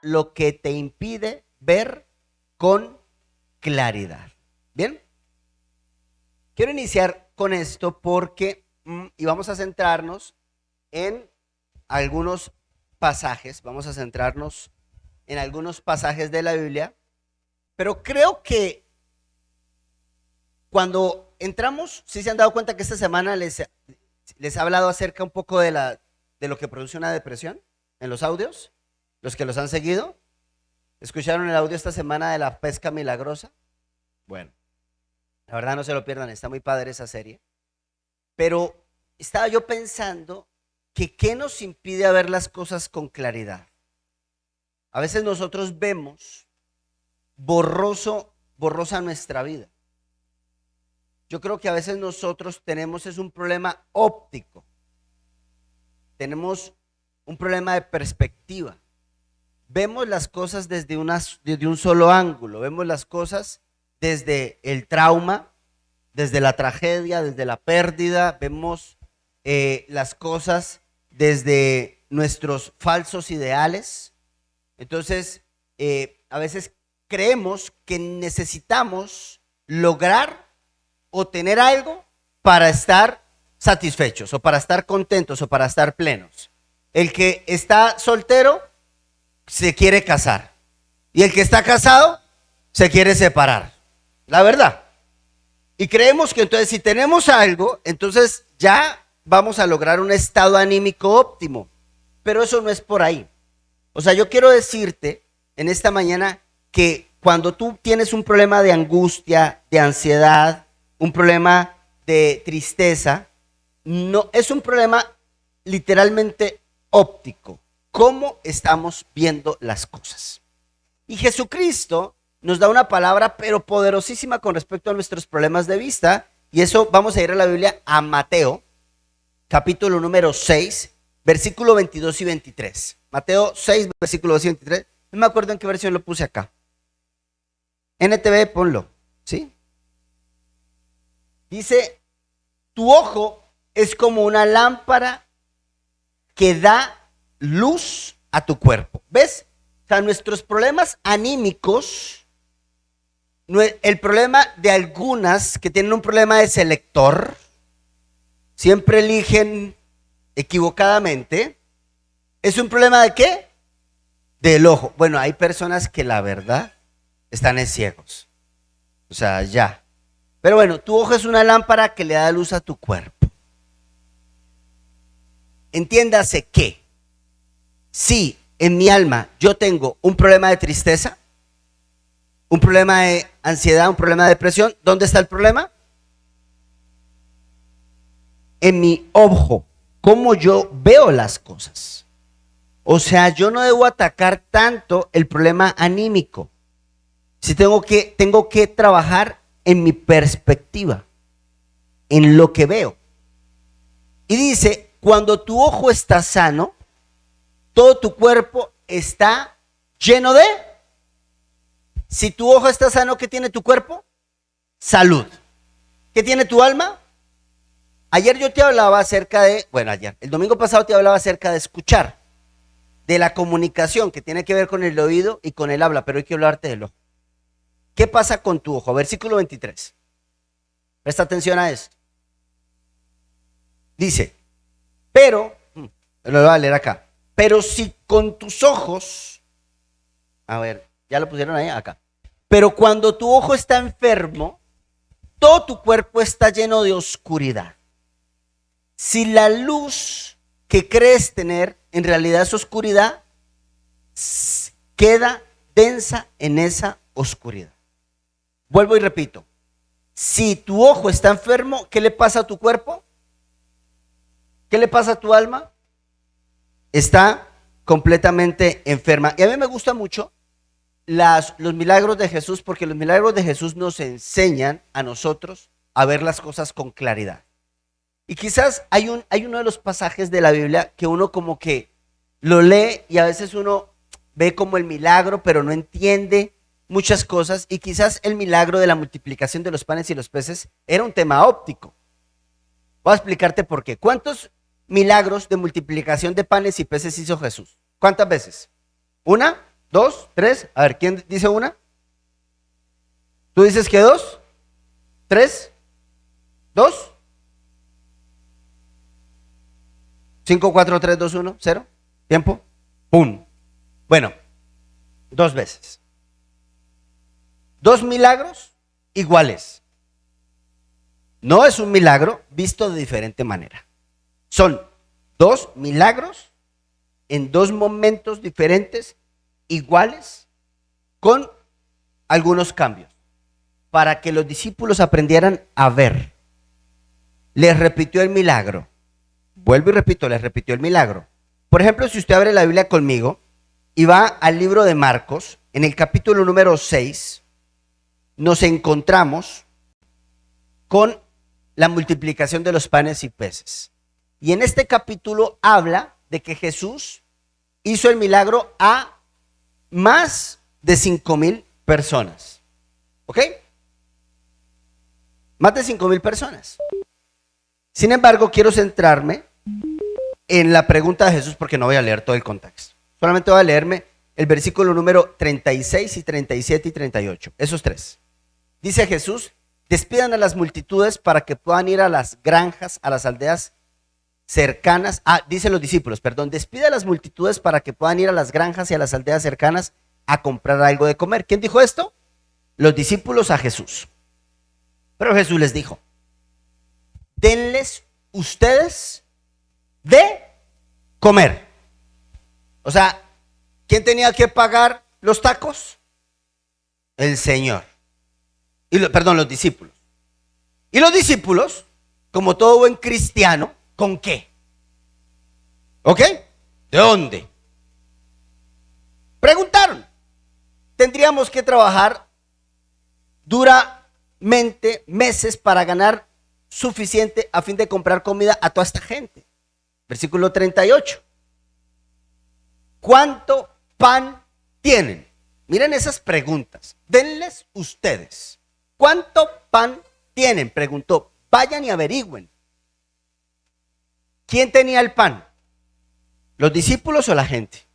lo que te impide ver con claridad. Bien, quiero iniciar con esto porque y vamos a centrarnos en algunos pasajes, vamos a centrarnos en algunos pasajes de la Biblia, pero creo que cuando entramos, sí se han dado cuenta que esta semana les he hablado acerca un poco de lo que produce una depresión en los audios, los que los han seguido. ¿Escucharon el audio esta semana de la pesca milagrosa? Bueno, la verdad no se lo pierdan, está muy padre esa serie. Pero estaba yo pensando que ¿qué nos impide ver las cosas con claridad? A veces nosotros vemos borrosa nuestra vida. Yo creo que a veces nosotros tenemos un problema óptico. Tenemos un problema de perspectiva. Vemos las cosas desde un solo ángulo. Vemos las cosas desde el trauma, desde la tragedia, desde la pérdida. Vemos las cosas desde nuestros falsos ideales. Entonces, a veces creemos que necesitamos lograr o tener algo para estar satisfechos o para estar contentos o para estar plenos. El que está soltero se quiere casar y el que está casado se quiere separar. La verdad. Y creemos que entonces si tenemos algo, entonces ya vamos a lograr un estado anímico óptimo. Pero eso no es por ahí. O sea, yo quiero decirte en esta mañana que cuando tú tienes un problema de angustia, de ansiedad, un problema de tristeza, no es un problema literalmente óptico. ¿Cómo estamos viendo las cosas? Y Jesucristo nos da una palabra pero poderosísima con respecto a nuestros problemas de vista. Y eso vamos a ir a la Biblia, a Mateo, capítulo número 6, versículo 22 y 23. Mateo 6, versículo 22 y 23. No me acuerdo en qué versión lo puse acá. NTV, ponlo, ¿sí? Dice, tu ojo es como una lámpara que da luz a tu cuerpo. ¿Ves? O sea, nuestros problemas anímicos, el problema de algunas que tienen un problema de selector, siempre eligen equivocadamente, ¿es un problema de qué? Del ojo. Bueno, hay personas que la verdad están ciegos. O sea, ya. Pero bueno, tu ojo es una lámpara que le da luz a tu cuerpo. Entiéndase que si en mi alma yo tengo un problema de tristeza, un problema de ansiedad, un problema de depresión, ¿dónde está el problema? En mi ojo, cómo yo veo las cosas. O sea, yo no debo atacar tanto el problema anímico. Si tengo que trabajar en mi perspectiva, en lo que veo. Y dice, cuando tu ojo está sano, todo tu cuerpo está lleno de... Si tu ojo está sano, ¿qué tiene tu cuerpo? Salud. ¿Qué tiene tu alma? Ayer yo te hablaba acerca de, el domingo pasado te hablaba acerca de escuchar, de la comunicación que tiene que ver con el oído y con el habla, pero hoy quiero hablarte del ojo. ¿Qué pasa con tu ojo? Versículo 23. Presta atención a esto. Dice, pero, lo voy a leer acá, pero si con tus ojos, a ver, ya lo pusieron ahí, acá. Pero cuando tu ojo está enfermo, todo tu cuerpo está lleno de oscuridad. Si la luz que crees tener en realidad es oscuridad, queda densa en esa oscuridad. Vuelvo y repito. Si tu ojo está enfermo, ¿qué le pasa a tu cuerpo? ¿Qué le pasa a tu alma? Está completamente enferma. Y a mí me gusta mucho los milagros de Jesús, porque los milagros de Jesús nos enseñan a nosotros a ver las cosas con claridad. Y quizás hay uno de los pasajes de la Biblia que uno como que lo lee y a veces uno ve como el milagro, pero no entiende muchas cosas. Y quizás el milagro de la multiplicación de los panes y los peces era un tema óptico. Voy a explicarte por qué. ¿Cuántos milagros de multiplicación de panes y peces hizo Jesús? ¿Cuántas veces? ¿Una? ¿2? ¿3? A ver, ¿quién dice una? ¿Tú dices que 2? ¿3? ¿2? 5, 4, 3, 2, 1, 0. ¿Tiempo? ¡Pum! Bueno, 2 veces. 2 milagros iguales. No es un milagro visto de diferente manera. Son 2 milagros en 2 momentos diferentes, iguales, con algunos cambios, para que los discípulos aprendieran a ver. Les repitió el milagro. Vuelvo y repito, les repitió el milagro. Por ejemplo, si usted abre la Biblia conmigo y va al libro de Marcos, en el capítulo número 6, nos encontramos con la multiplicación de los panes y peces. Y en este capítulo habla de que Jesús hizo el milagro a más de 5,000 personas. ¿Ok? Más de 5,000 personas. Sin embargo, quiero centrarme en la pregunta de Jesús porque no voy a leer todo el contexto. Solamente voy a leerme el versículo número 36 y 37 y 38. Esos 3. Dice Jesús: despidan a las multitudes para que puedan ir a las granjas, a las aldeas cercanas. Dice los discípulos, perdón, despida a las multitudes para que puedan ir a las granjas y a las aldeas cercanas a comprar algo de comer. ¿Quién dijo esto? Los discípulos a Jesús. Pero Jesús les dijo: denles ustedes de comer. O sea, ¿quién tenía que pagar los tacos? El Señor. Los discípulos. Y los discípulos, como todo buen cristiano, ¿con qué? ¿Ok? ¿De dónde? Preguntaron. Tendríamos que trabajar duramente meses para ganar suficiente a fin de comprar comida a toda esta gente. Versículo 38. ¿Cuánto pan tienen? Miren esas preguntas. Denles ustedes. ¿Cuánto pan tienen? Preguntó. Vayan y averigüen. ¿Quién tenía el pan? ¿Los discípulos o la gente?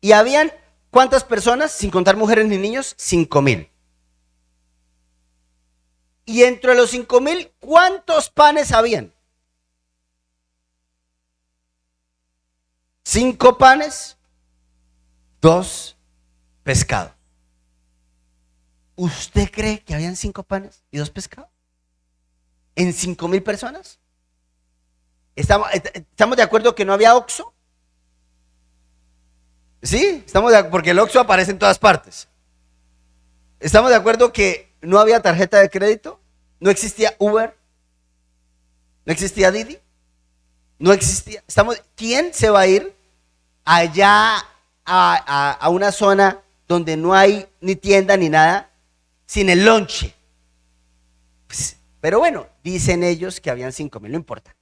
Y habían, ¿cuántas personas? Sin contar mujeres ni niños, 5,000. Y entre los 5,000, ¿cuántos panes habían? 5 panes, 2 pescados. ¿Usted cree que habían 5 panes y 2 pescados? ¿En 5,000 personas? ¿Estamos de acuerdo que no había Oxxo? Sí, porque el Oxxo aparece en todas partes. ¿Estamos de acuerdo que no había tarjeta de crédito? ¿No existía Uber? ¿No existía Didi? No existía. ¿Quién se va a ir allá a una zona donde no hay ni tienda ni nada sin el lonche? Pues, pero bueno, dicen ellos que habían 5,000, no importa.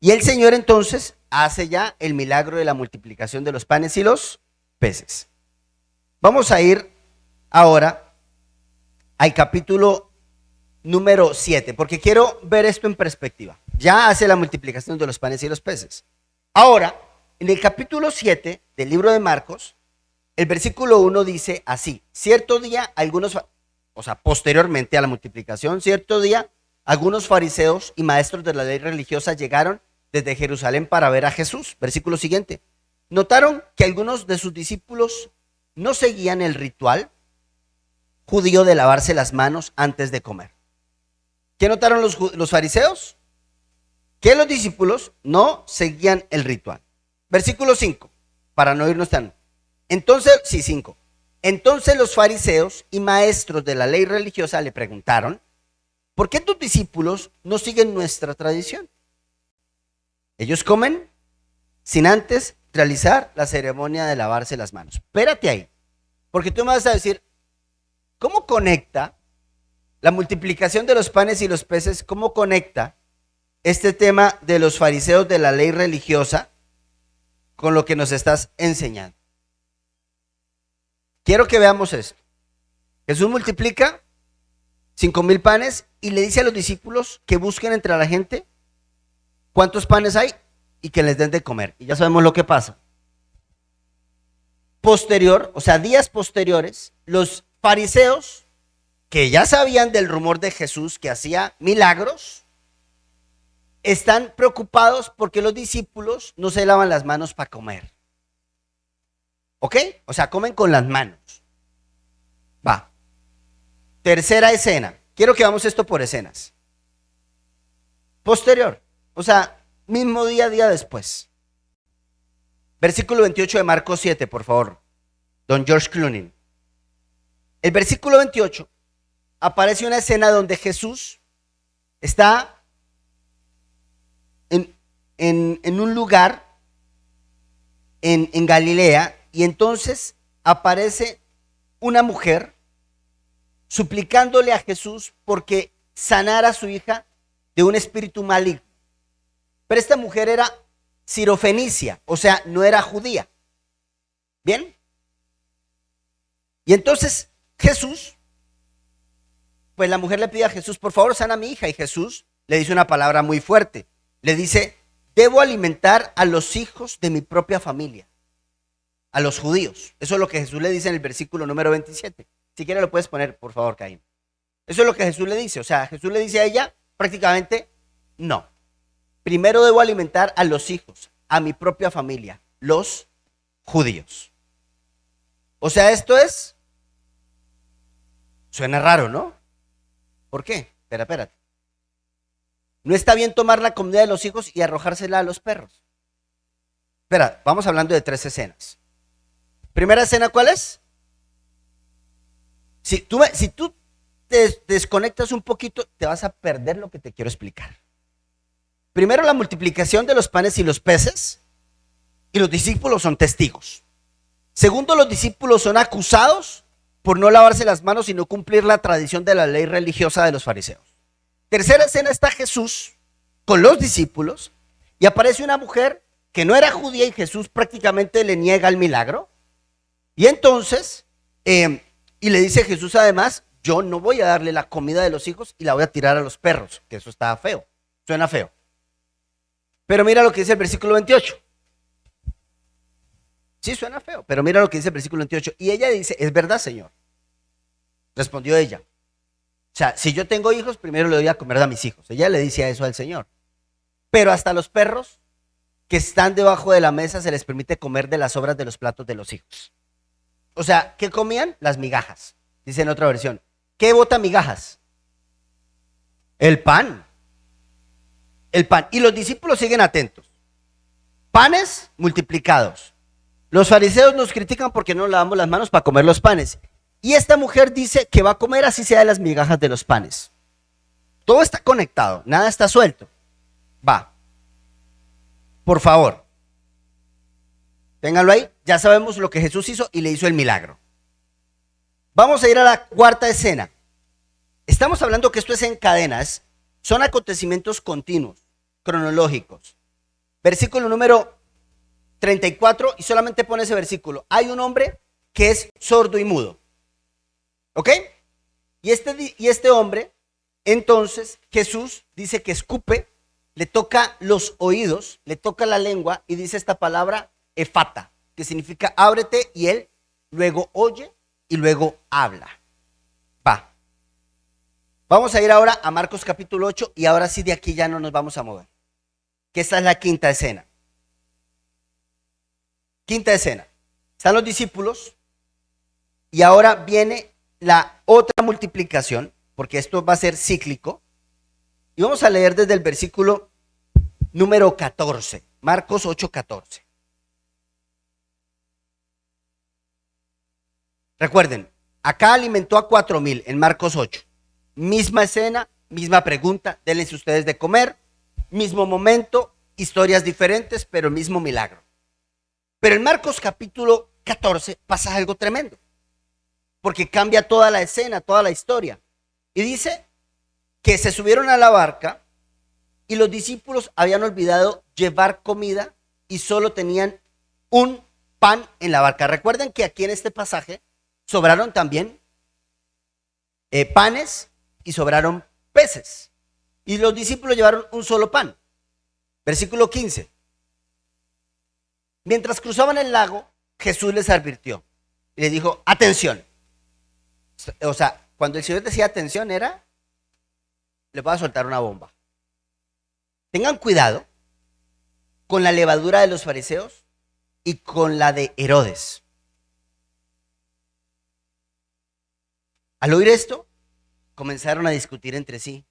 Y el Señor entonces hace ya el milagro de la multiplicación de los panes y los peces. Vamos a ir ahora al capítulo número 7, porque quiero ver esto en perspectiva. Ya hace la multiplicación de los panes y los peces. Ahora, en el capítulo 7 del libro de Marcos, el versículo 1 dice así: cierto día posteriormente a la multiplicación, cierto día algunos fariseos y maestros de la ley religiosa llegaron desde Jerusalén para ver a Jesús. Versículo siguiente. Notaron que algunos de sus discípulos no seguían el ritual judío de lavarse las manos antes de comer. ¿Qué notaron los fariseos? Que los discípulos no seguían el ritual. Versículo 5, para no irnos tan. Entonces, 5. Entonces los fariseos y maestros de la ley religiosa le preguntaron: ¿por qué tus discípulos no siguen nuestra tradición? Ellos comen sin antes realizar la ceremonia de lavarse las manos. Espérate ahí, porque tú me vas a decir, ¿cómo conecta la multiplicación de los panes y los peces? ¿Cómo conecta este tema de los fariseos de la ley religiosa con lo que nos estás enseñando? Quiero que veamos esto. Jesús multiplica 5,000 panes y le dice a los discípulos que busquen entre la gente cuántos panes hay y que les den de comer. Y ya sabemos lo que pasa. posterior, o sea, días posteriores, los fariseos, que ya sabían del rumor de Jesús que hacía milagros, están preocupados porque los discípulos no se lavan las manos para comer. ¿Ok? O sea, comen con las manos. Va. Tercera escena. Quiero que vamos esto por escenas. Posterior. O sea, mismo día, día después. Versículo 28 de Marcos 7, por favor. Don George Clooney. El versículo 28 aparece una escena donde Jesús está en un lugar en Galilea, y entonces aparece una mujer suplicándole a Jesús porque sanara a su hija de un espíritu maligno. Pero esta mujer era sirofenicia, o sea, no era judía. ¿Bien? Y entonces Jesús, pues la mujer le pide a Jesús, por favor, sana a mi hija. Y Jesús le dice una palabra muy fuerte. Le dice, debo alimentar a los hijos de mi propia familia, a los judíos. Eso es lo que Jesús le dice en el versículo número 27. Si quieres lo puedes poner, por favor, Caín. Eso es lo que Jesús le dice. O sea, Jesús le dice a ella prácticamente, no. Primero debo alimentar a los hijos, a mi propia familia, los judíos. O sea, esto es, suena raro, ¿no? ¿Por qué? Espérate. No está bien tomar la comida de los hijos y arrojársela a los perros. Espera, vamos hablando de 3 escenas. Primera escena, ¿cuál es? Si tú te desconectas un poquito, te vas a perder lo que te quiero explicar. Primero, la multiplicación de los panes y los peces, y los discípulos son testigos. Segundo, los discípulos son acusados por no lavarse las manos y no cumplir la tradición de la ley religiosa de los fariseos. Tercera escena, está Jesús con los discípulos y aparece una mujer que no era judía y Jesús prácticamente le niega el milagro. Y entonces, y le dice Jesús además, yo no voy a darle la comida de los hijos y la voy a tirar a los perros, que eso está feo, suena feo. Pero mira lo que dice el versículo 28. Sí, suena feo, pero mira lo que dice el versículo 28. Y ella dice, es verdad, Señor. Respondió ella. O sea, si yo tengo hijos, primero le doy a comer a mis hijos. Ella le dice eso al Señor. Pero hasta los perros que están debajo de la mesa se les permite comer de las sobras de los platos de los hijos. O sea, ¿qué comían? Las migajas. Dice en otra versión. ¿Qué bota migajas? El pan. El pan. Y los discípulos siguen atentos. Panes multiplicados. Los fariseos nos critican porque no lavamos las manos para comer los panes. Y esta mujer dice que va a comer así sea de las migajas de los panes. Todo está conectado, nada está suelto. Va. Por favor. Ténganlo ahí. Ya sabemos lo que Jesús hizo y le hizo el milagro. Vamos a ir a la cuarta escena. Estamos hablando que esto es en cadenas. Son acontecimientos continuos, cronológicos. Versículo número 34, y solamente pone ese versículo. Hay un hombre que es sordo y mudo. ¿Ok? Y este hombre, entonces Jesús dice que escupe, le toca los oídos, le toca la lengua y dice esta palabra efata, que significa ábrete, y él luego oye y luego habla. Va. Vamos a ir ahora a Marcos capítulo 8 y ahora sí de aquí ya no nos vamos a mover. Que esta es la quinta escena. Quinta escena. Están los discípulos y ahora viene la otra multiplicación, porque esto va a ser cíclico. Y vamos a leer desde el versículo número 14, Marcos 8:14. Recuerden, acá alimentó a 4,000 en Marcos 8. Misma escena, misma pregunta, denles ustedes de comer, mismo momento, historias diferentes, pero mismo milagro. Pero en Marcos capítulo 14 pasa algo tremendo, porque cambia toda la escena, toda la historia. Y dice que se subieron a la barca y los discípulos habían olvidado llevar comida y solo tenían un pan en la barca. Recuerden que aquí en este pasaje sobraron también panes y sobraron peces. Y los discípulos llevaron un solo pan. Versículo 15. Mientras cruzaban el lago, Jesús les advirtió y les dijo, atención. O sea, cuando el Señor decía atención era, les voy a soltar una bomba. Tengan cuidado con la levadura de los fariseos y con la de Herodes. Al oír esto, comenzaron a discutir entre sí,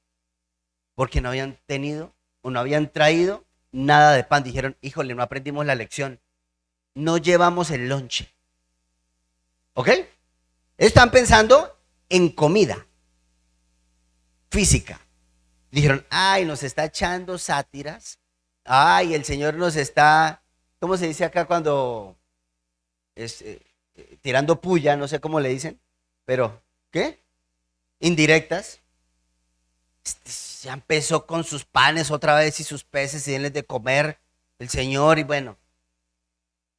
porque no habían tenido o no habían traído nada de pan. Dijeron, híjole, no aprendimos la lección, no llevamos el lonche. ¿Ok? Están pensando en comida física. Dijeron, ay, nos está echando sátiras. Ay, el Señor nos está, ¿cómo se dice acá cuando es tirando puya? No sé cómo le dicen, pero ¿qué? Indirectas. Ya empezó con sus panes otra vez y sus peces y denles de comer el Señor y bueno.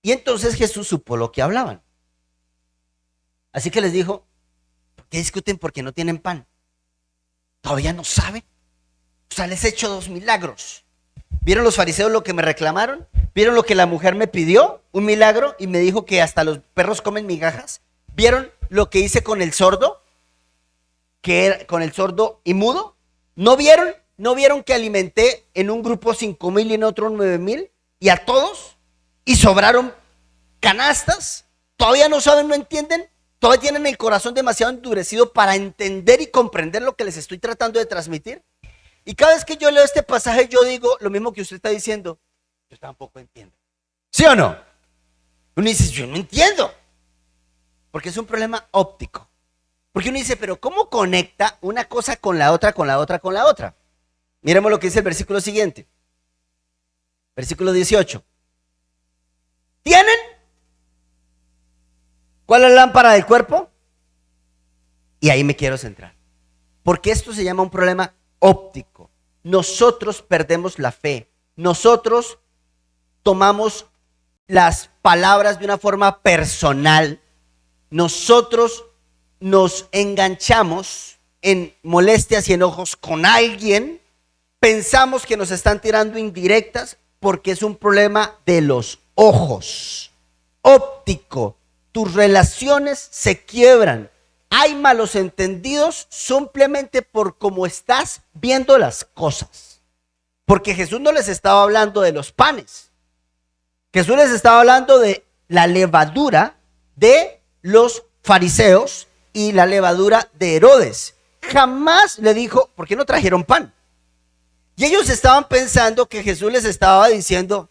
Y entonces Jesús supo lo que hablaban. Así que les dijo, ¿por qué discuten porque no tienen pan? ¿Todavía no saben? O sea, les he hecho 2 milagros. ¿Vieron los fariseos lo que me reclamaron? ¿Vieron lo que la mujer me pidió? Un milagro y me dijo que hasta los perros comen migajas. ¿Vieron lo que hice con el sordo? Que era con el sordo y mudo. ¿No vieron? ¿No vieron que alimenté en un grupo 5,000 y en otro 9,000? Y a todos. Y sobraron canastas. ¿Todavía no saben, no entienden? ¿Todavía tienen el corazón demasiado endurecido para entender y comprender lo que les estoy tratando de transmitir? Y cada vez que yo leo este pasaje, yo digo lo mismo que usted está diciendo. Yo tampoco entiendo. ¿Sí o no? Uno dice, yo no entiendo. Porque es un problema óptico. Porque uno dice, pero ¿cómo conecta una cosa con la otra, con la otra, con la otra? Miremos lo que dice el versículo siguiente. Versículo 18. ¿Tienen? ¿Cuál es la lámpara del cuerpo? Y ahí me quiero centrar. Porque esto se llama un problema óptico. Nosotros perdemos la fe. Nosotros tomamos las palabras de una forma personal. Nosotros nos enganchamos en molestias y enojos con alguien. Pensamos que nos están tirando indirectas porque es un problema de los ojos. Óptico. Tus relaciones se quiebran. Hay malos entendidos simplemente por cómo estás viendo las cosas. Porque Jesús no les estaba hablando de los panes. Jesús les estaba hablando de la levadura de los fariseos y la levadura de Herodes. Jamás le dijo, ¿por qué no trajeron pan? Y ellos estaban pensando que Jesús les estaba diciendo,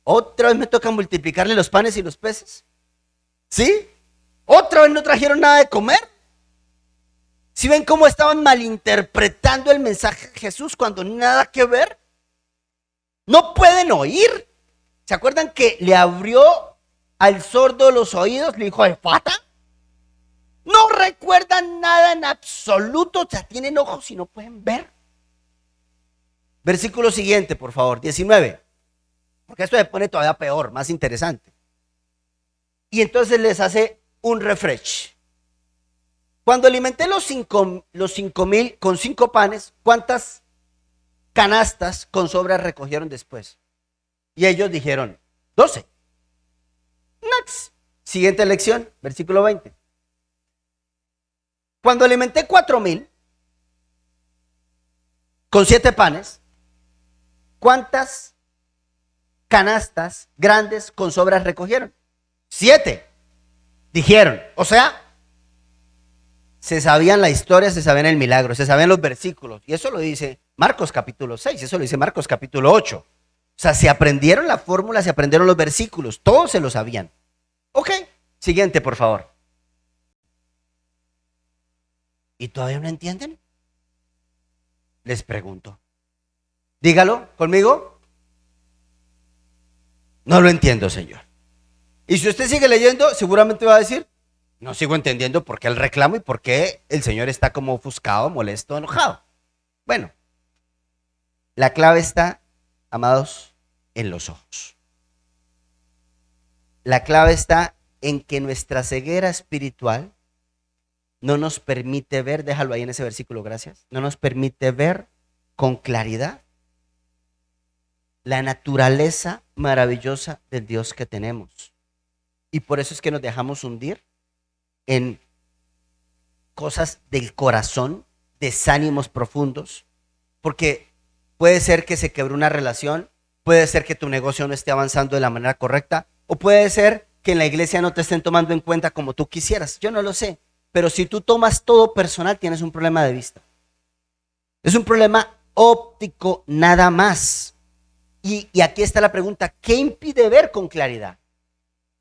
¿otra vez me toca multiplicarle los panes y los peces? ¿Sí? ¿Otra vez no trajeron nada de comer? ¿Sí ven cómo estaban malinterpretando el mensaje de Jesús cuando nada que ver? No pueden oír. ¿Se acuerdan que le abrió al sordo los oídos? Le dijo, ¿efata? No recuerdan nada en absoluto. O sea, tienen ojos y no pueden ver. Versículo siguiente, por favor, 19. Porque esto se pone todavía peor, más interesante. Y entonces les hace un refresh. Cuando alimenté los 5,000 con 5 panes, ¿cuántas canastas con sobras recogieron después? Y ellos dijeron, 12. Next. Siguiente lección, versículo 20. Cuando alimenté 4,000 con 7 panes, ¿cuántas canastas grandes con sobras recogieron? 7. Dijeron, o sea, se sabían la historia, se sabían el milagro, se sabían los versículos. Y eso lo dice Marcos capítulo 6, eso lo dice Marcos capítulo 8. O sea, se aprendieron la fórmula, se aprendieron los versículos, todos se lo sabían. Ok, siguiente, por favor. ¿Y todavía no entienden? Les pregunto. Dígalo conmigo. No lo entiendo, Señor. Y si usted sigue leyendo, seguramente va a decir, no sigo entendiendo por qué el reclamo y por qué el Señor está como ofuscado, molesto, enojado. Bueno, la clave está, amados, en los ojos. La clave está en que nuestra ceguera espiritual no nos permite ver, déjalo ahí en ese versículo, gracias, no nos permite ver con claridad la naturaleza maravillosa del Dios que tenemos. Y por eso es que nos dejamos hundir en cosas del corazón, desánimos profundos, porque puede ser que se quebre una relación, puede ser que tu negocio no esté avanzando de la manera correcta, o puede ser que en la iglesia no te estén tomando en cuenta como tú quisieras. Yo no lo sé, pero si tú tomas todo personal, tienes un problema de vista. Es un problema óptico nada más. Y aquí está la pregunta, ¿qué impide ver con claridad?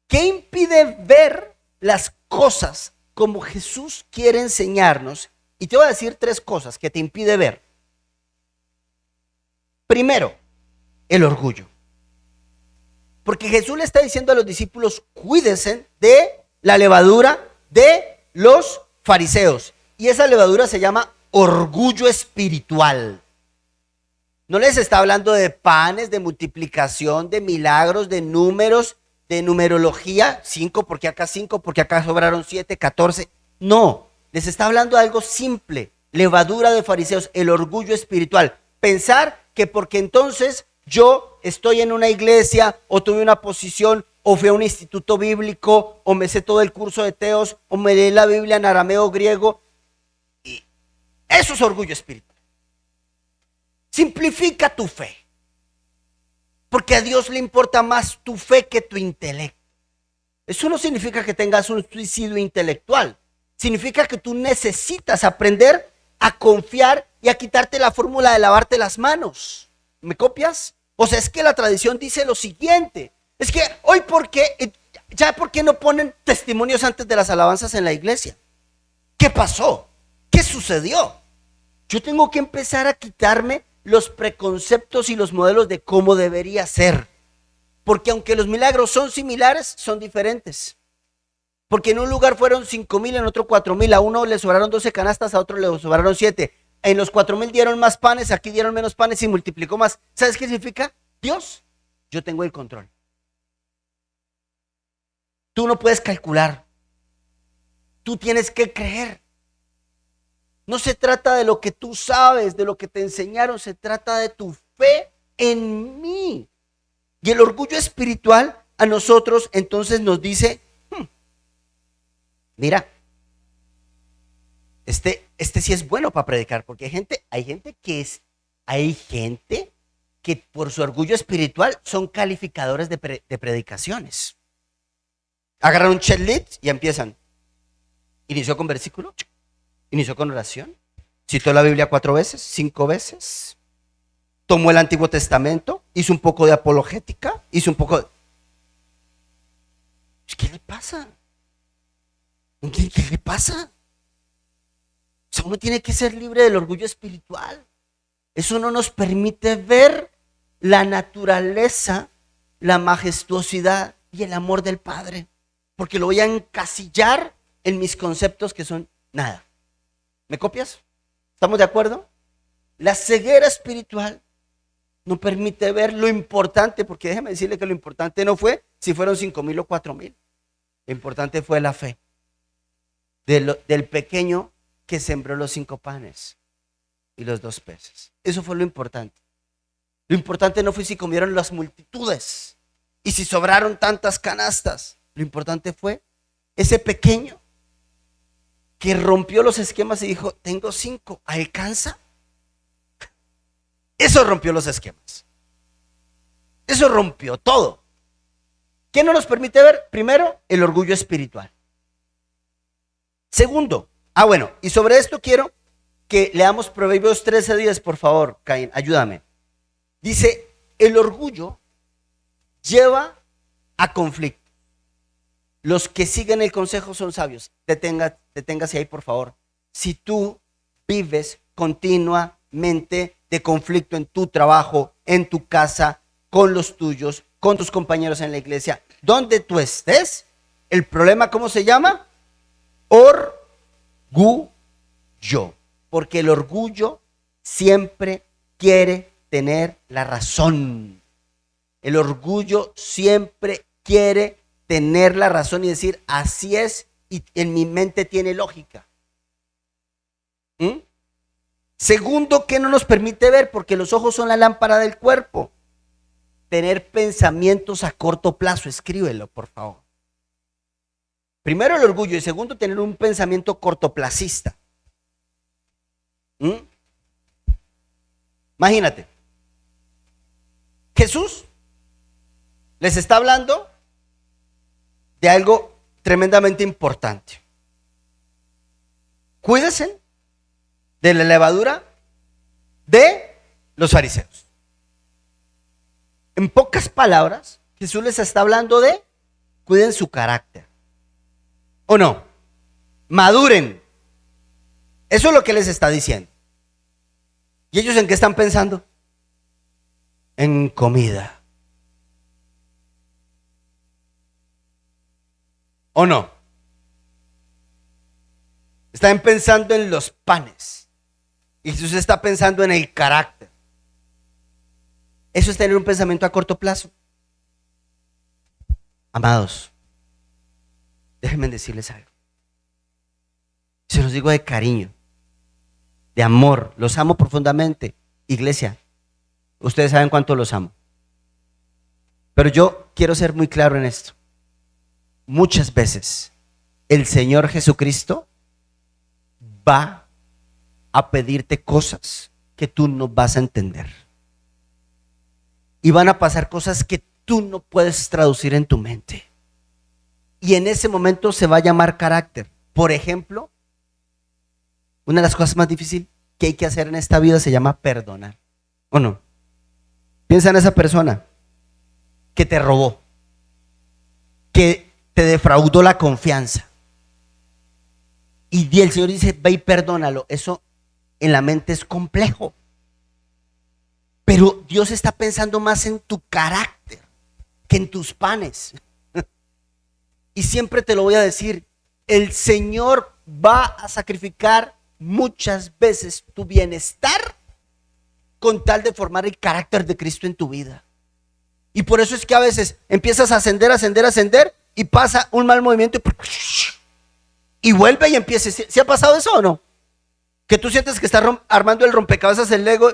¿Qué impide ver las cosas como Jesús quiere enseñarnos? Y te voy a decir 3 cosas que te impide ver. Primero, el orgullo. Porque Jesús le está diciendo a los discípulos, cuídense de la levadura de los fariseos. Y esa levadura se llama orgullo espiritual. No les está hablando de panes, de multiplicación, de milagros, de números, de numerología, 5 porque acá 5, porque acá sobraron 7, 14. No, les está hablando de algo simple, levadura de fariseos, el orgullo espiritual. Pensar que porque entonces yo estoy en una iglesia o tuve una posición o fui a un instituto bíblico o me sé todo el curso de Teos o me leí la Biblia en arameo griego. Y eso es orgullo espiritual. Simplifica tu fe. Porque a Dios le importa más tu fe que tu intelecto. Eso no significa que tengas un suicidio intelectual. Significa que tú necesitas aprender a confiar y a quitarte la fórmula de lavarte las manos. ¿Me copias? O sea, es que la tradición dice lo siguiente. Es que hoy, ¿por qué no ponen testimonios antes de las alabanzas en la iglesia? ¿Qué pasó? ¿Qué sucedió? Yo tengo que empezar a quitarme los preconceptos y los modelos de cómo debería ser. Porque aunque los milagros son similares, son diferentes. Porque en un lugar fueron 5,000, en otro 4,000. A uno le sobraron 12 canastas, a otro le sobraron 7. En los 4,000 dieron más panes, aquí dieron menos panes y multiplicó más. ¿Sabes qué significa? Dios, yo tengo el control. Tú no puedes calcular. Tú tienes que creer. No se trata de lo que tú sabes, de lo que te enseñaron, se trata de tu fe en mí. Y el orgullo espiritual a nosotros entonces nos dice, mira, este sí es bueno para predicar, porque hay gente que por su orgullo espiritual son calificadores de predicaciones. Agarran un checklist y empiezan. Inició con versículo, inició con oración, citó la Biblia 4 veces, 5 veces, tomó el Antiguo Testamento, hizo un poco de apologética, hizo un poco de... ¿Qué le pasa? ¿Qué le pasa? O sea, uno tiene que ser libre del orgullo espiritual. Eso no nos permite ver la naturaleza, la majestuosidad y el amor del Padre, porque lo voy a encasillar en mis conceptos que son nada. ¿Me copias? ¿Estamos de acuerdo? La ceguera espiritual no permite ver lo importante, porque déjeme decirle que lo importante no fue si fueron 5,000 o 4,000. Lo importante fue la fe del pequeño que sembró los 5 panes y los 2 peces. Eso fue lo importante. Lo importante no fue si comieron las multitudes y si sobraron tantas canastas. Lo importante fue ese pequeño que rompió los esquemas y dijo, tengo 5, ¿alcanza? Eso rompió los esquemas. Eso rompió todo. ¿Qué no nos permite ver? Primero, el orgullo espiritual. Segundo, bueno, y sobre esto quiero que leamos Proverbios 13:10, por favor, Caín, ayúdame. Dice, el orgullo lleva a conflicto. Los que siguen el consejo son sabios. Deténgase ahí, por favor. Si tú vives continuamente de conflicto en tu trabajo, en tu casa, con los tuyos, con tus compañeros en la iglesia, donde tú estés, el problema, ¿cómo se llama? Orgullo. Porque el orgullo siempre quiere tener la razón. El orgullo siempre quiere tener la razón y decir, así es, y en mi mente tiene lógica. Segundo, que no nos permite ver, porque los ojos son la lámpara del cuerpo. Tener pensamientos a corto plazo, escríbelo, por favor. Primero el orgullo y segundo tener un pensamiento cortoplacista. ¿Mm? Imagínate, Jesús les está hablando de algo tremendamente importante. Cuídense de la levadura de los fariseos. En pocas palabras, Jesús les está hablando de cuiden su carácter. ¿O no? Maduren. Eso es lo que les está diciendo. ¿Y ellos en qué están pensando? En comida. ¿O no? Están pensando en los panes. Y Jesús está pensando en el carácter. Eso es tener un pensamiento a corto plazo. Amados, déjenme decirles algo. Se los digo de cariño, de amor. Los amo profundamente. Iglesia, ustedes saben cuánto los amo. Pero yo quiero ser muy claro en esto. Muchas veces el Señor Jesucristo va a pedirte cosas que tú no vas a entender. Y van a pasar cosas que tú no puedes traducir en tu mente. Y en ese momento se va a llamar carácter. Por ejemplo, una de las cosas más difíciles que hay que hacer en esta vida se llama perdonar. ¿O no? Piensa en esa persona que te robó, que te defraudó la confianza. Y el Señor dice, ve y perdónalo. Eso en la mente es complejo. Pero Dios está pensando más en tu carácter que en tus panes. Y siempre te lo voy a decir, el Señor va a sacrificar muchas veces tu bienestar con tal de formar el carácter de Cristo en tu vida. Y por eso es que a veces empiezas a ascender y pasa un mal movimiento y vuelve y empieza. ¿Sí ha pasado eso o no? Que tú sientes que estás armando el rompecabezas el Lego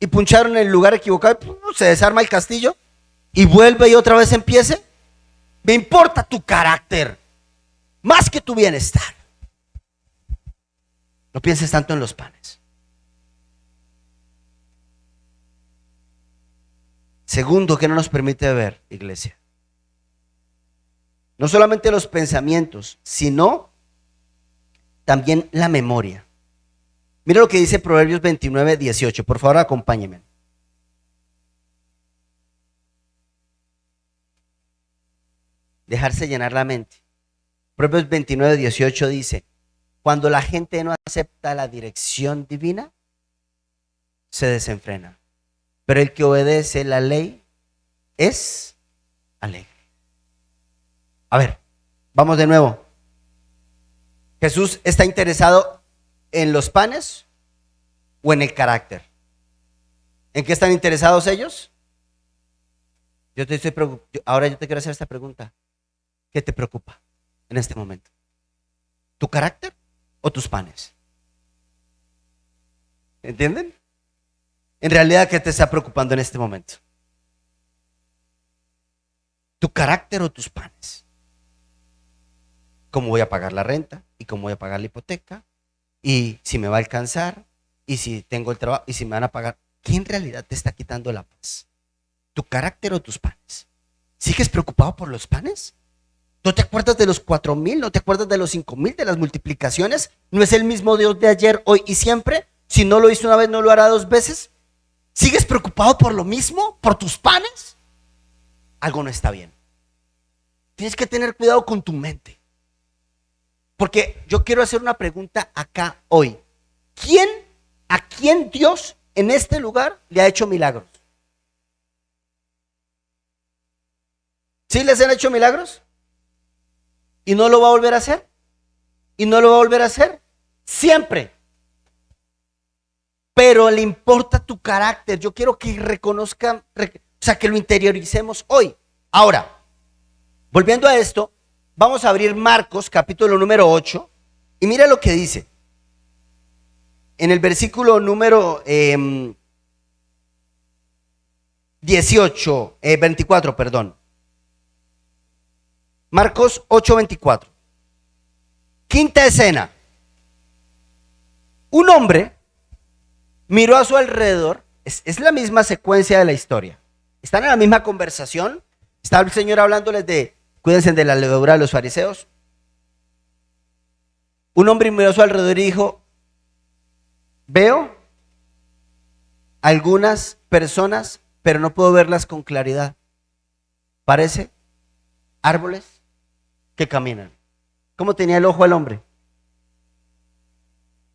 y puncharon en el lugar equivocado, se desarma el castillo y vuelve y otra vez empiece. Me importa tu carácter más que tu bienestar. No pienses tanto en los panes. Segundo, que no nos permite ver, iglesia, no solamente los pensamientos, sino también la memoria. Mira lo que dice Proverbios 29:18. Por favor, acompáñenme. Dejarse llenar la mente. Proverbios 29:18 dice: cuando la gente no acepta la dirección divina, se desenfrena. Pero el que obedece la ley es alegre. A ver, vamos de nuevo. ¿Jesús está interesado en los panes o en el carácter? ¿En qué están interesados ellos? Ahora yo te quiero hacer esta pregunta. ¿Qué te preocupa en este momento? ¿Tu carácter o tus panes? ¿Entienden? En realidad, ¿qué te está preocupando en este momento? ¿Tu carácter o tus panes? ¿Cómo voy a pagar la renta? ¿Y cómo voy a pagar la hipoteca? ¿Y si me va a alcanzar? ¿Y si tengo el trabajo? ¿Y si me van a pagar? ¿Qué en realidad te está quitando la paz? ¿Tu carácter o tus panes? ¿Sigues preocupado por los panes? ¿No te acuerdas de los 4,000? ¿No te acuerdas de los 5,000? ¿De las multiplicaciones? ¿No es el mismo Dios de ayer, hoy y siempre? Si no lo hizo una vez, ¿no lo hará dos veces? ¿Sigues preocupado por lo mismo? ¿Por tus panes? Algo no está bien. Tienes que tener cuidado con tu mente. Porque yo quiero hacer una pregunta acá hoy. ¿A quién Dios en este lugar le ha hecho milagros? ¿Sí les han hecho milagros? ¿Y no lo va a volver a hacer? ¿Y no lo va a volver a hacer? Siempre. Pero le importa tu carácter. Yo quiero que reconozcan, que lo interioricemos hoy. Ahora, volviendo a esto, vamos a abrir Marcos capítulo número 8 y mira lo que dice. En el versículo número 24, perdón. Marcos 8:24. Quinta escena. Un hombre miró a su alrededor. Es la misma secuencia de la historia. Están en la misma conversación. Está el Señor hablándoles de, cuídense de la levadura de los fariseos. Un hombre miró a su alrededor y dijo, veo algunas personas, pero no puedo verlas con claridad. Parece árboles que caminan. ¿Cómo tenía el ojo el hombre?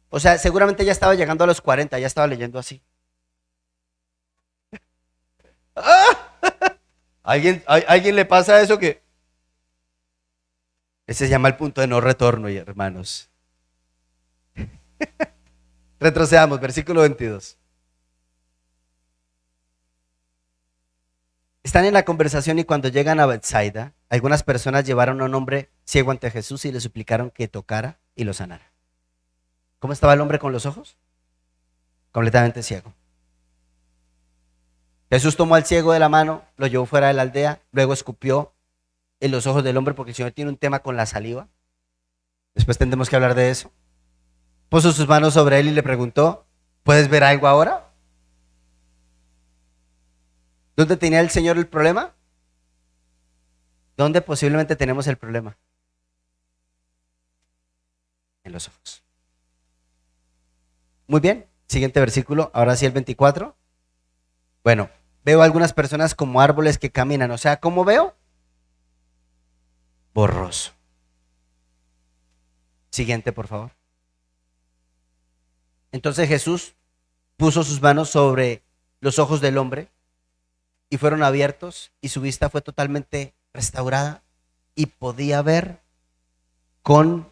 O sea, seguramente ya estaba llegando a los 40, ya estaba leyendo así. ¿Alguien le pasa eso que? Ese se llama el punto de no retorno, hermanos. Retrocedamos, versículo 22. Están en la conversación y cuando llegan a Bethsaida, algunas personas llevaron a un hombre ciego ante Jesús y le suplicaron que tocara y lo sanara. ¿Cómo estaba el hombre con los ojos? Completamente ciego. Jesús tomó al ciego de la mano, lo llevó fuera de la aldea, luego escupió en los ojos del hombre porque el Señor tiene un tema con la saliva. Después tendremos que hablar de eso. Puso sus manos sobre él y le preguntó, ¿puedes ver algo ahora? ¿Dónde tenía el Señor el problema? ¿Dónde posiblemente tenemos el problema? En los ojos. Muy bien, siguiente versículo, ahora sí el 24. Bueno, veo algunas personas como árboles que caminan, o sea, ¿cómo veo? Borroso. Siguiente, por favor. Entonces Jesús puso sus manos sobre los ojos del hombre y fueron abiertos y su vista fue totalmente restaurada y podía ver con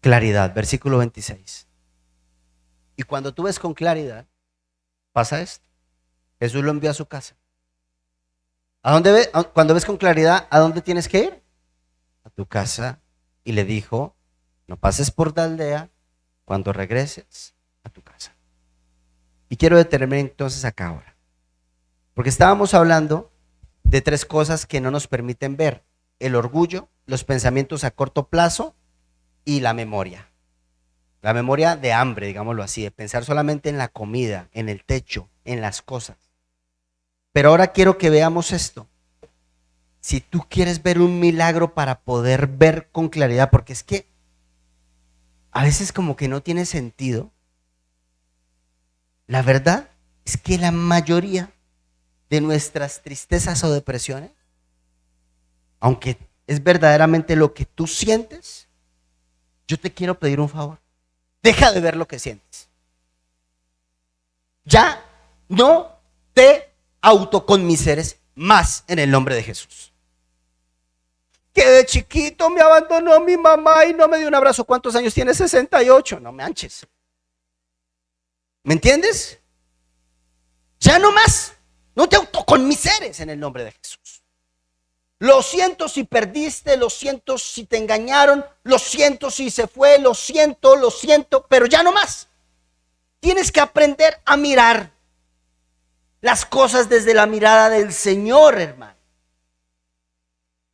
claridad. Versículo 26. Y cuando tú ves con claridad, pasa esto. Jesús lo envió a su casa. ¿A dónde ve? Cuando ves con claridad, ¿a dónde tienes que ir? A tu casa. Y le dijo, no pases por la aldea cuando regreses a tu casa. Y quiero detenerme entonces acá ahora. Porque estábamos hablando de tres cosas que no nos permiten ver. El orgullo, los pensamientos a corto plazo y la memoria. La memoria de hambre, digámoslo así, de pensar solamente en la comida, en el techo, en las cosas. Pero ahora quiero que veamos esto. Si tú quieres ver un milagro para poder ver con claridad, porque es que a veces como que no tiene sentido. La verdad es que la mayoría de nuestras tristezas o depresiones, aunque es verdaderamente lo que tú sientes, yo te quiero pedir un favor. Deja de ver lo que sientes. Ya no te autoconmiseres más en el nombre de Jesús. Que de chiquito me abandonó mi mamá y no me dio un abrazo. ¿Cuántos años tiene? 68. No me manches. ¿Me entiendes? Ya no más. No te autoconmiseres en el nombre de Jesús. Lo siento si perdiste, lo siento si te engañaron, lo siento si se fue, lo siento, pero ya no más. Tienes que aprender a mirar las cosas desde la mirada del Señor, hermano.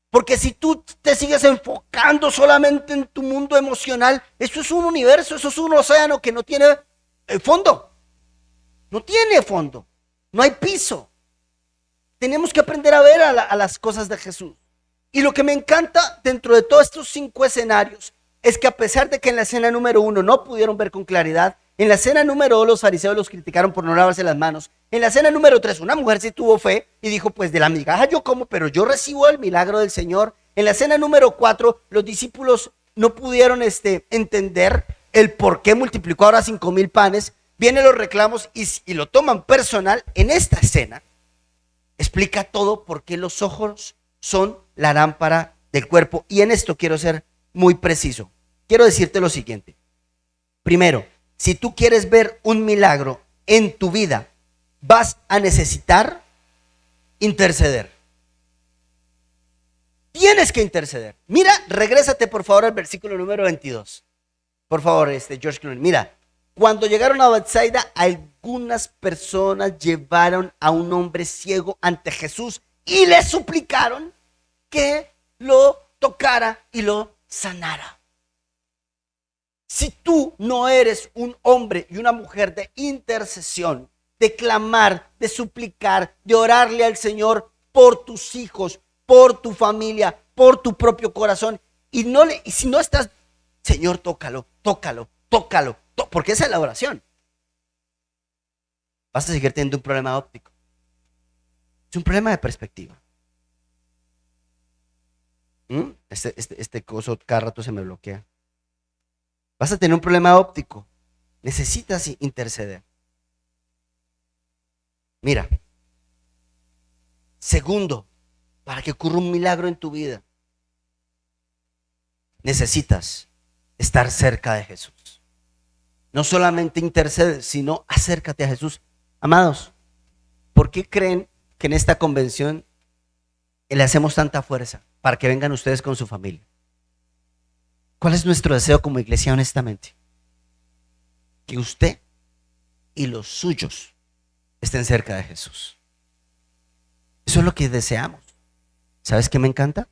Porque si tú te sigues enfocando solamente en tu mundo emocional, eso es un universo, eso es un océano que no tiene fondo. No tiene fondo, no hay piso. Tenemos que aprender a ver a las cosas de Jesús. Y lo que me encanta dentro de todos estos 5 escenarios es que a pesar de que en la escena número 1 no pudieron ver con claridad, en la escena número 2 los fariseos los criticaron por no lavarse las manos. En la escena número 3 una mujer sí tuvo fe y dijo, pues de la migaja yo como, pero yo recibo el milagro del Señor. En la escena número 4 los discípulos no pudieron entender el por qué multiplicó ahora 5,000 panes. Vienen los reclamos y lo toman personal. En esta escena explica todo por qué los ojos son la lámpara del cuerpo. Y en esto quiero ser muy preciso. Quiero decirte lo siguiente. Primero, si tú quieres ver un milagro en tu vida, vas a necesitar interceder. Tienes que interceder. Mira, regrésate por favor al versículo número 22. Por favor, George Clooney. Mira, cuando llegaron a Bethsaida, algunas personas llevaron a un hombre ciego ante Jesús y le suplicaron que lo tocara y lo sanara. Si tú no eres un hombre y una mujer de intercesión, de clamar, de suplicar, de orarle al Señor por tus hijos, por tu familia, por tu propio corazón, y si no estás, Señor, tócalo, porque esa es la oración, vas a seguir teniendo un problema óptico. Es un problema de perspectiva. Este coso cada rato se me bloquea. Vas a tener un problema óptico. Necesitas interceder. Mira. Segundo, para que ocurra un milagro en tu vida, necesitas estar cerca de Jesús. No solamente intercede, sino acércate a Jesús. Amados, ¿por qué creen que en esta convención le hacemos tanta fuerza para que vengan ustedes con su familia? ¿Cuál es nuestro deseo como iglesia, honestamente? Que usted y los suyos estén cerca de Jesús. Eso es lo que deseamos. ¿Sabes qué me encanta?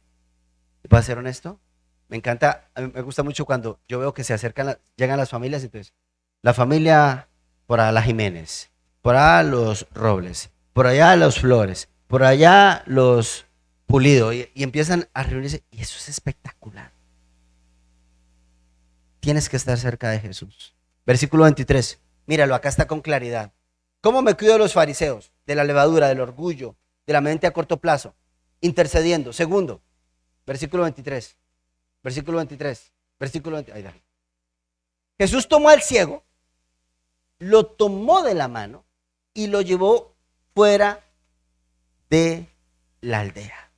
¿Voy a ser honesto? Me encanta, a mí me gusta mucho cuando yo veo que se acercan, llegan las familias, entonces, la familia por allá, la Jiménez, por allá los Robles, por allá los Flores, por allá los Pulido, y empiezan a reunirse, y eso es espectacular. Tienes que estar cerca de Jesús. Versículo 23, míralo, acá está con claridad. ¿Cómo me cuido de los fariseos? De la levadura, del orgullo, de la mente a corto plazo, intercediendo. Segundo, versículo 23. Ahí dale. Jesús tomó al ciego, lo tomó de la mano y lo llevó fuera de la aldea.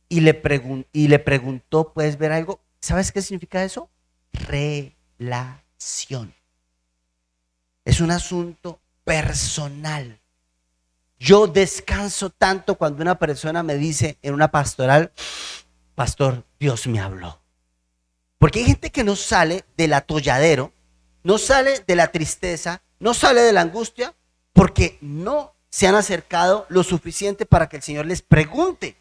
Y le preguntó, ¿puedes ver algo? ¿Sabes qué significa eso? Relación. Es un asunto personal. Yo descanso tanto cuando una persona me dice en una pastoral, pastor, Dios me habló. Porque hay gente que no sale del atolladero, no sale de la tristeza, no sale de la angustia, porque no se han acercado lo suficiente para que el Señor les pregunte,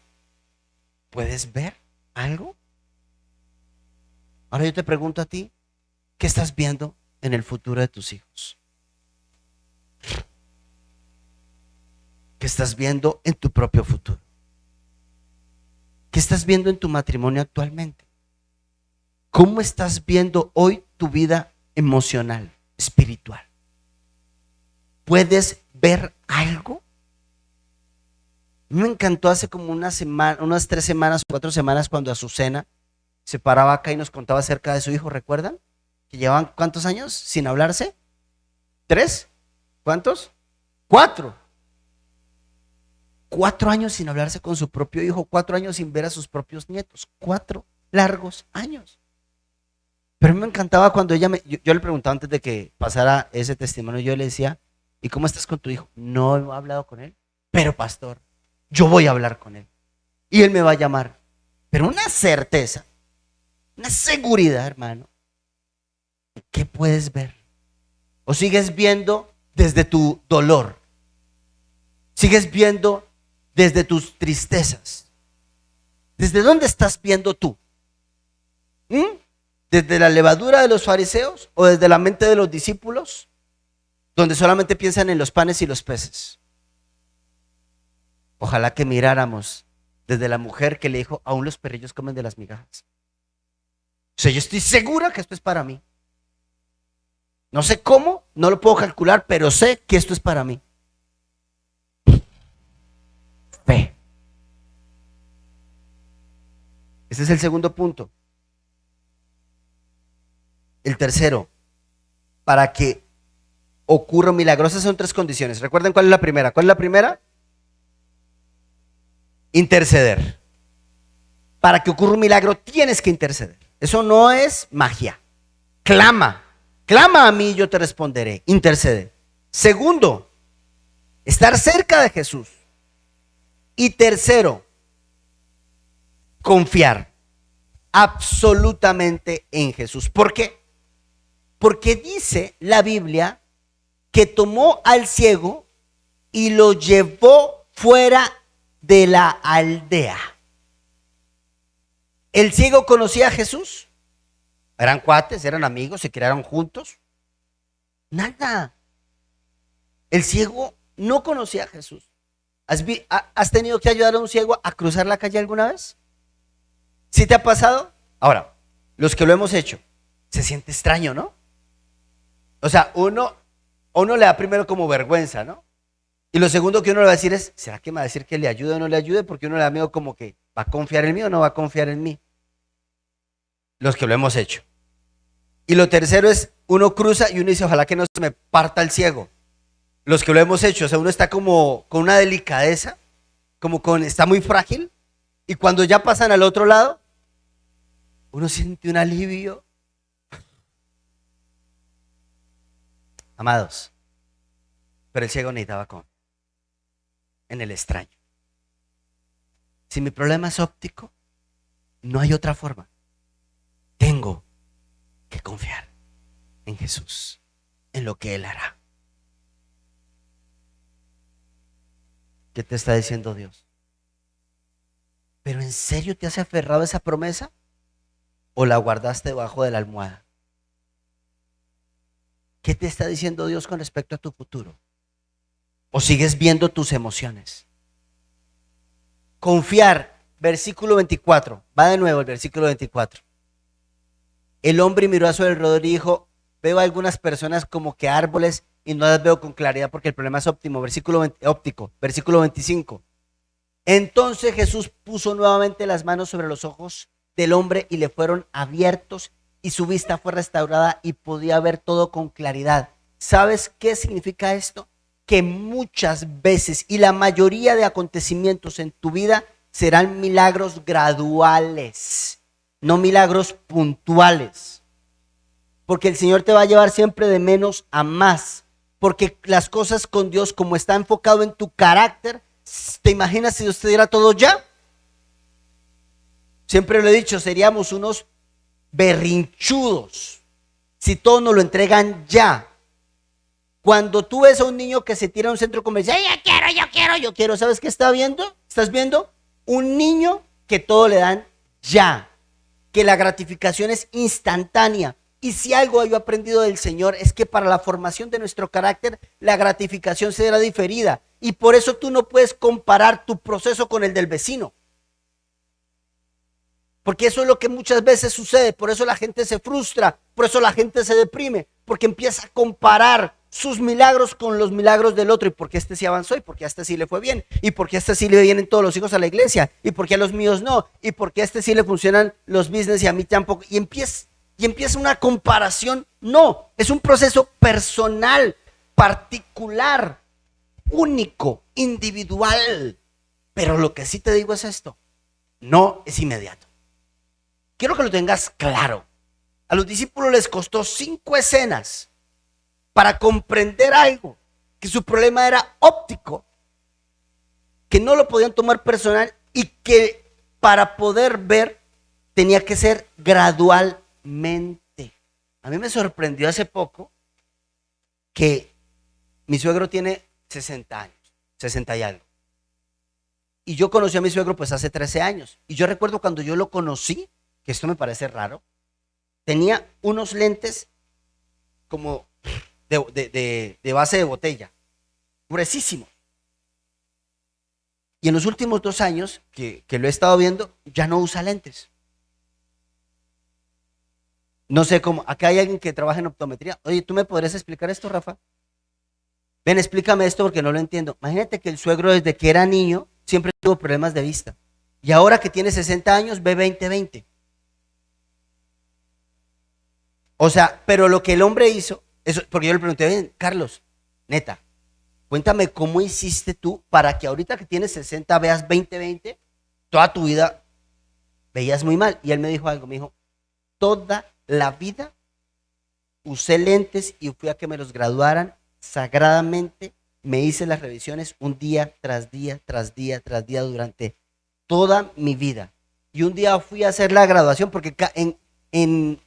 ¿puedes ver algo? Ahora yo te pregunto a ti, ¿qué estás viendo en el futuro de tus hijos? ¿Qué estás viendo en tu propio futuro? ¿Qué estás viendo en tu matrimonio actualmente? ¿Cómo estás viendo hoy tu vida emocional, espiritual? ¿Puedes ver algo? Me encantó hace como unas 3 semanas, 4 semanas, cuando Azucena se paraba acá y nos contaba acerca de su hijo, ¿recuerdan? Que llevaban ¿cuántos años sin hablarse? ¿3? ¿Cuántos? 4. 4 años sin hablarse con su propio hijo, 4 años sin ver a sus propios nietos, 4 largos años. Pero a mí me encantaba cuando yo le preguntaba antes de que pasara ese testimonio, yo le decía, ¿y cómo estás con tu hijo? No he hablado con él, pero pastor, yo voy a hablar con él y él me va a llamar. Pero una certeza, una seguridad, hermano. ¿Qué puedes ver? ¿O sigues viendo desde tu dolor? ¿Sigues viendo desde tus tristezas? ¿Desde dónde estás viendo tú? ¿Desde la levadura de los fariseos o desde la mente de los discípulos, donde solamente piensan en los panes y los peces? Ojalá que miráramos desde la mujer que le dijo, aún los perrillos comen de las migajas. O sea, yo estoy segura que esto es para mí. No sé cómo, no lo puedo calcular, pero sé que esto es para mí. Fe. Ese es el segundo punto. El tercero, para que ocurra un milagro, esas son 3 condiciones. ¿Recuerden cuál es la primera? ¿Cuál es la primera? Interceder. Para que ocurra un milagro tienes que interceder. Eso no es magia. Clama a mí y yo te responderé. Intercede. Segundo, estar cerca de Jesús. Y tercero, confiar absolutamente en Jesús. ¿Por qué? Porque dice la Biblia que tomó al ciego y lo llevó fuera de la aldea. ¿El ciego conocía a Jesús? ¿Eran cuates? ¿Eran amigos? ¿Se criaron juntos? Nada. El ciego no conocía a Jesús. ¿Has tenido que ayudar a un ciego a cruzar la calle alguna vez? ¿Sí te ha pasado? Ahora, los que lo hemos hecho, se siente extraño, ¿no? O sea, uno le da primero como vergüenza, ¿no? Y lo segundo que uno le va a decir es, ¿será que me va a decir que le ayude o no le ayude? Porque uno le da miedo como que, ¿va a confiar en mí o no va a confiar en mí? Los que lo hemos hecho. Y lo tercero es, uno cruza y uno dice, ojalá que no se me parta el ciego. Los que lo hemos hecho, o sea, uno está como con una delicadeza, está muy frágil, y cuando ya pasan al otro lado, uno siente un alivio. Amados, pero el ciego necesitaba con en el extraño. Si mi problema es óptico, no hay otra forma. Tengo que confiar en Jesús, en lo que Él hará. ¿Qué te está diciendo Dios? ¿Pero en serio te has aferrado a esa promesa? ¿O la guardaste debajo de la almohada? ¿Qué te está diciendo Dios con respecto a tu futuro? ¿O sigues viendo tus emociones? Confiar, versículo 24. Va de nuevo el versículo 24. El hombre miró a su alrededor y dijo, veo a algunas personas como que árboles y no las veo con claridad porque el problema es óptico. Versículo 25. Entonces Jesús puso nuevamente las manos sobre los ojos del hombre y le fueron abiertos y su vista fue restaurada y podía ver todo con claridad. ¿Sabes qué significa esto? Que muchas veces y la mayoría de acontecimientos en tu vida serán milagros graduales, no milagros puntuales. Porque el Señor te va a llevar siempre de menos a más. Porque las cosas con Dios, como está enfocado en tu carácter, ¿te imaginas si Dios te diera todo ya? Siempre lo he dicho, seríamos unos berrinchudos si todo nos lo entregan ya. Cuando tú ves a un niño que se tira a un centro comercial, yo quiero, ¿sabes qué está viendo? ¿Estás viendo? Un niño que todo le dan ya, que la gratificación es instantánea. Y si algo yo he aprendido del Señor es que para la formación de nuestro carácter, la gratificación será diferida. Y por eso tú no puedes comparar tu proceso con el del vecino. Porque eso es lo que muchas veces sucede, por eso la gente se frustra, por eso la gente se deprime, porque empieza a comparar sus milagros con los milagros del otro, y porque este sí avanzó, y porque a este sí le fue bien, y porque a este sí le vienen todos los hijos a la iglesia, y porque a los míos no, y porque a este sí le funcionan los business y a mí tampoco, y empieza una comparación. No, es un proceso personal, particular, único, individual, pero lo que sí te digo es esto, no es inmediato. Quiero que lo tengas claro. A los discípulos les costó 5 escenas para comprender algo, que su problema era óptico, que no lo podían tomar personal y que para poder ver tenía que ser gradualmente. A mí me sorprendió hace poco que mi suegro tiene 60 años, 60 y algo. Y yo conocí a mi suegro pues hace 13 años. Y yo recuerdo cuando yo lo conocí, que esto me parece raro, tenía unos lentes como de base de botella, gruesísimos. Y en los últimos 2 años que lo he estado viendo, ya no usa lentes. No sé cómo, acá hay alguien que trabaja en optometría. Oye, ¿tú me podrías explicar esto, Rafa? Ven, explícame esto porque no lo entiendo. Imagínate que el suegro desde que era niño siempre tuvo problemas de vista. Y ahora que tiene 60 años ve 20/20. O sea, pero lo que el hombre hizo, eso, porque yo le pregunté, bien, Carlos, neta, cuéntame cómo hiciste tú para que ahorita que tienes 60 veas 20/20, toda tu vida veías muy mal. Y él me dijo algo, me dijo, toda la vida usé lentes y fui a que me los graduaran sagradamente, me hice las revisiones un día tras día, tras día, tras día durante toda mi vida. Y un día fui a hacer la graduación porque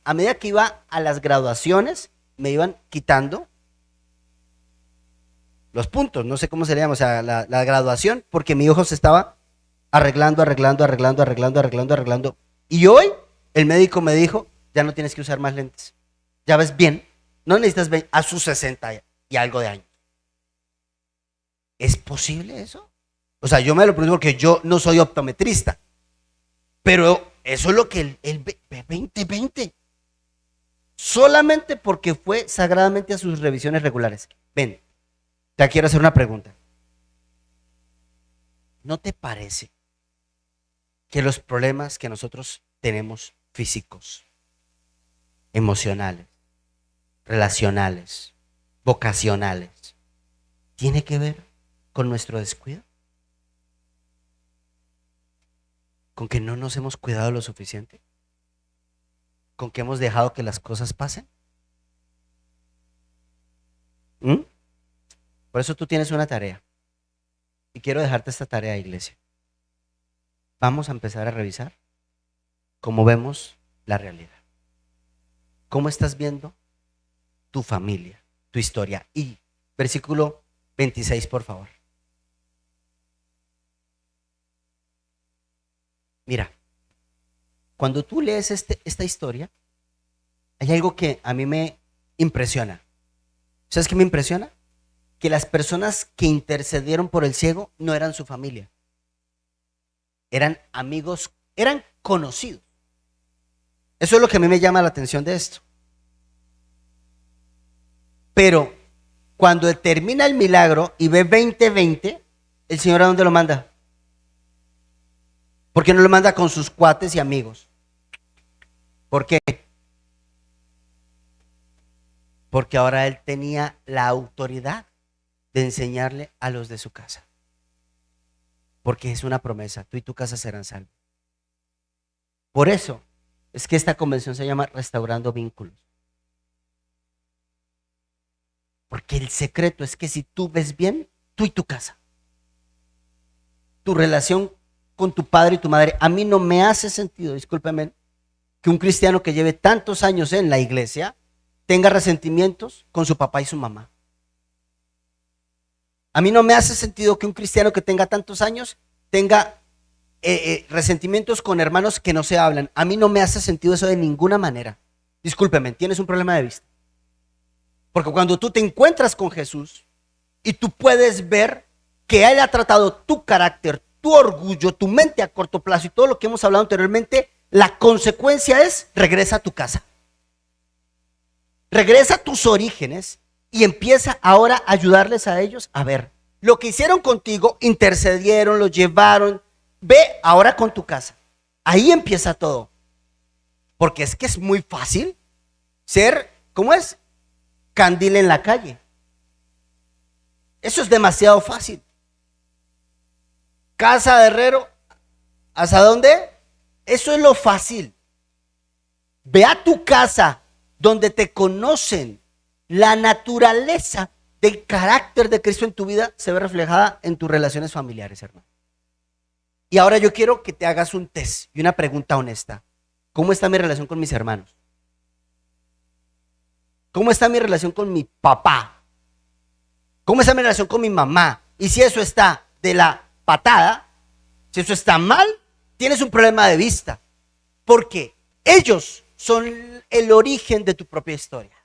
a medida que iba a las graduaciones, me iban quitando los puntos, no sé cómo se le llama, o sea, la graduación, porque mi hijo se estaba arreglando. Y hoy el médico me dijo, ya no tienes que usar más lentes. Ya ves bien, no necesitas ver a sus 60 y algo de años. ¿Es posible eso? O sea, yo me lo pregunto porque yo no soy optometrista, pero eso es lo que el 2020, solamente porque fue sagradamente a sus revisiones regulares. Ven, te quiero hacer una pregunta. ¿No te parece que los problemas que nosotros tenemos físicos, emocionales, relacionales, vocacionales, tiene que ver con nuestro descuido? ¿Con que no nos hemos cuidado lo suficiente? ¿Con que hemos dejado que las cosas pasen? ¿Mm? Por eso tú tienes una tarea. Y quiero dejarte esta tarea, iglesia. Vamos a empezar a revisar cómo vemos la realidad. ¿Cómo estás viendo tu familia, tu historia? Y versículo 26, por favor. Mira, cuando tú lees esta historia, hay algo que a mí me impresiona. ¿Sabes qué me impresiona? Que las personas que intercedieron por el ciego no eran su familia. Eran amigos, eran conocidos. Eso es lo que a mí me llama la atención de esto. Pero cuando termina el milagro y ve 20:20, ¿el Señor a dónde lo manda? ¿Por qué no lo manda con sus cuates y amigos? ¿Por qué? Porque ahora él tenía la autoridad de enseñarle a los de su casa. Porque es una promesa, tú y tu casa serán salvos. Por eso es que esta convención se llama Restaurando Vínculos. Porque el secreto es que si tú ves bien, tú y tu casa, tu relación con tu padre y tu madre, a mí no me hace sentido, discúlpeme, que un cristiano que lleve tantos años en la iglesia tenga resentimientos con su papá y su mamá. A mí no me hace sentido que un cristiano que tenga tantos años tenga resentimientos con hermanos que no se hablan. A mí no me hace sentido eso de ninguna manera. Discúlpeme, tienes un problema de vista. Porque cuando tú te encuentras con Jesús y tú puedes ver que Él ha tratado tu carácter, tu orgullo, tu mente a corto plazo y todo lo que hemos hablado anteriormente, la consecuencia es regresa a tu casa. Regresa a tus orígenes y empieza ahora a ayudarles a ellos a ver. Lo que hicieron contigo, intercedieron, lo llevaron. Ve ahora con tu casa. Ahí empieza todo. Porque es que es muy fácil ser, ¿cómo es? Candil en la calle. Eso es demasiado fácil. Casa de herrero, ¿hasta dónde? Eso es lo fácil. Ve a tu casa donde te conocen. La naturaleza del carácter de Cristo en tu vida se ve reflejada en tus relaciones familiares, hermano. Y ahora yo quiero que te hagas un test y una pregunta honesta. ¿Cómo está mi relación con mis hermanos? ¿Cómo está mi relación con mi papá? ¿Cómo está mi relación con mi mamá? Y si eso está de la patada, si eso está mal, tienes un problema de vista. Porque ellos son el origen de tu propia historia.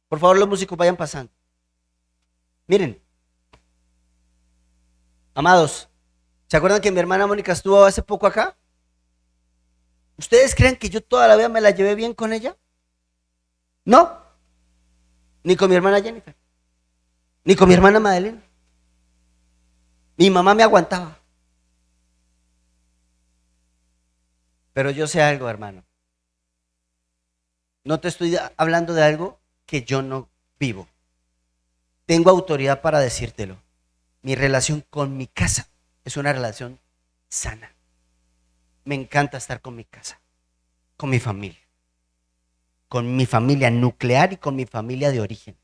Por favor, los músicos vayan pasando. Miren, amados, ¿se acuerdan que mi hermana Mónica estuvo hace poco acá? ¿Ustedes creen que yo toda la vida me la llevé bien con ella? No, ni con mi hermana Jennifer, ni con mi hermana Madeline. Mi mamá me aguantaba. Pero yo sé algo, hermano. No te estoy hablando de algo que yo no vivo. Tengo autoridad para decírtelo. Mi relación con mi casa es una relación sana. Me encanta estar con mi casa, con mi familia nuclear y con mi familia de origen.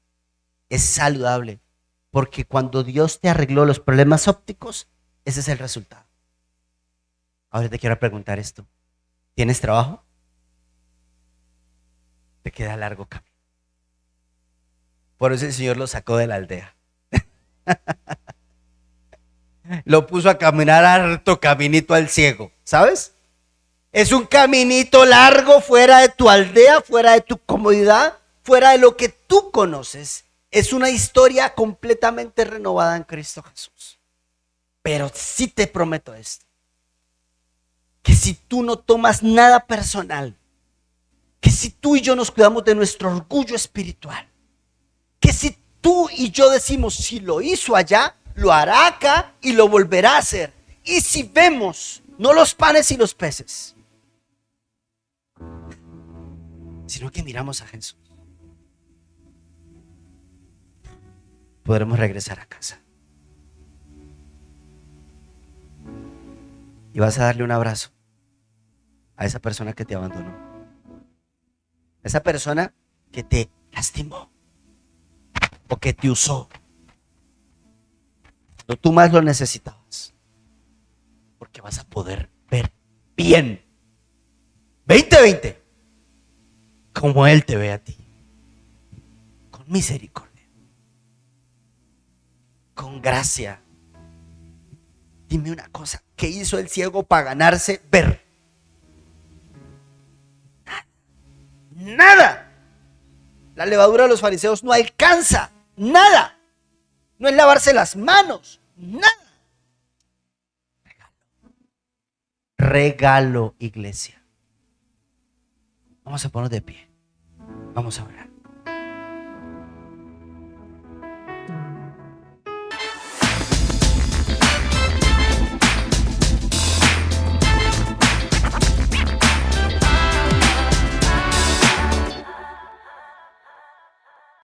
Es saludable, porque cuando Dios te arregló los problemas ópticos, ese es el resultado. Ahora te quiero preguntar esto. ¿Tienes trabajo? Te queda largo camino. Por eso el Señor lo sacó de la aldea. Lo puso a caminar harto caminito al ciego, ¿sabes? Es un caminito largo fuera de tu aldea, fuera de tu comodidad, fuera de lo que tú conoces. Es una historia completamente renovada en Cristo Jesús. Pero sí te prometo esto, que si tú no tomas nada personal, que si tú y yo nos cuidamos de nuestro orgullo espiritual, que si tú y yo decimos, si lo hizo allá, lo hará acá y lo volverá a hacer. Y si vemos, no los panes y los peces, sino que miramos a Jesús, podremos regresar a casa. Y vas a darle un abrazo a esa persona que te abandonó, a esa persona que te lastimó o que te usó cuando tú más lo necesitabas, porque vas a poder ver bien 2020 como Él te ve a ti, con misericordia, con gracia. Dime una cosa, ¿qué hizo el ciego para ganarse ver? Nada. La levadura de los fariseos no alcanza, nada. No es lavarse las manos, nada. Regalo, iglesia. Vamos a ponernos de pie. Vamos a orar.